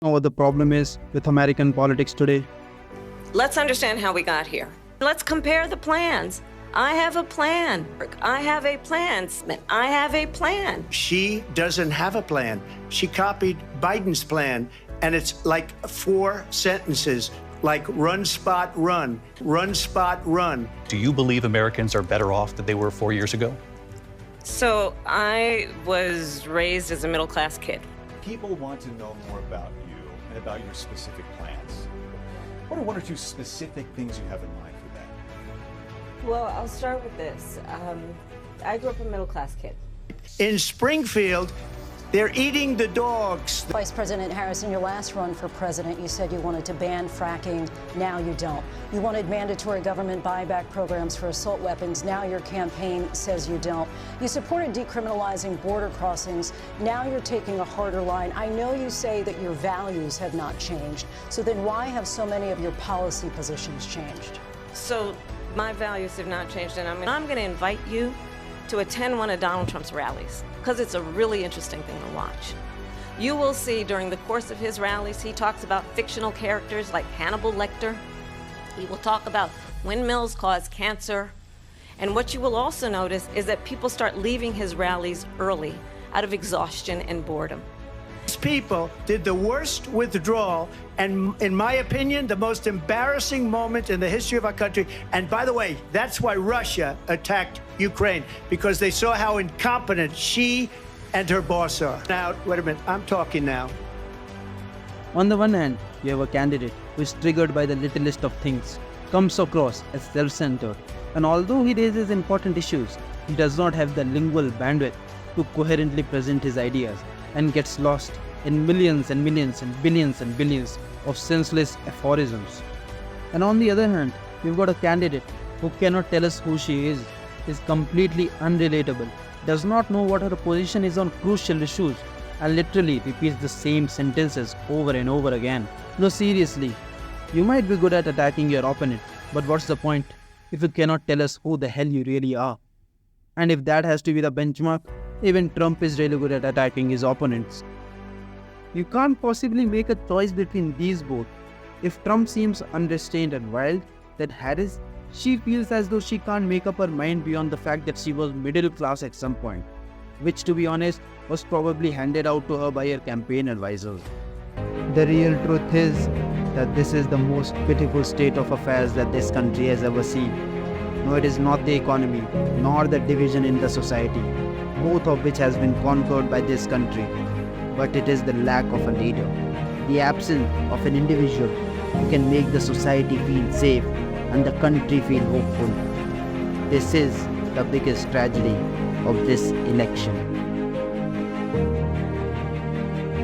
know what the problem is with American politics today? Let's understand how we got here. Let's compare the plans. I have a plan. I have a plan. I have a plan. She doesn't have a plan. She copied Biden's plan, and it's like 4 sentences, like run, spot, run, run, spot, run. Do you believe Americans are better off than they were 4 years ago? So I was raised as a middle-class kid. People want to know more about you and about your specific plans. What are 1 or 2 specific things you have in mind for that? Well, I'll start with this. I grew up a middle-class kid. In Springfield, they're eating the dogs. Vice President Harris, in your last run for president, you said you wanted to ban fracking. Now you don't. You wanted mandatory government buyback programs for assault weapons. Now your campaign says you don't. You supported decriminalizing border crossings. Now you're taking a harder line. I know you say that your values have not changed. So then why have so many of your policy positions changed? So my values have not changed, and I'm going to invite you to attend one of Donald Trump's rallies, because it's a really interesting thing to watch. You will see during the course of his rallies, he talks about fictional characters like Hannibal Lecter. He will talk about windmills cause cancer. And what you will also notice is that people start leaving his rallies early out of exhaustion and boredom. These people did the worst withdrawal and, in my opinion, the most embarrassing moment in the history of our country. And by the way, that's why Russia attacked Ukraine, because they saw how incompetent she and her boss are. Now, wait a minute, I'm talking now. On the one hand, you have a candidate who is triggered by the littlest of things, comes across as self-centered, and although he raises important issues, he does not have the lingual bandwidth to coherently present his ideas, and gets lost in millions and millions and billions of senseless aphorisms. And on the other hand, we've got a candidate who cannot tell us who she is completely unrelatable, does not know what her position is on crucial issues, and literally repeats the same sentences over and over again. No, seriously, you might be good at attacking your opponent, but what's the point if you cannot tell us who the hell you really are? And if that has to be the benchmark, even Trump is really good at attacking his opponents. You can't possibly make a choice between these both. If Trump seems unrestrained and wild, then Harris, she feels as though she can't make up her mind beyond the fact that she was middle class at some point, which, to be honest, was probably handed out to her by her campaign advisors. The real truth is that this is the most pitiful state of affairs that this country has ever seen. No, it is not the economy, nor the division in the society, both of which has been conquered by this country, but it is the lack of a leader, the absence of an individual who can make the society feel safe and the country feel hopeful. This is the biggest tragedy of this election.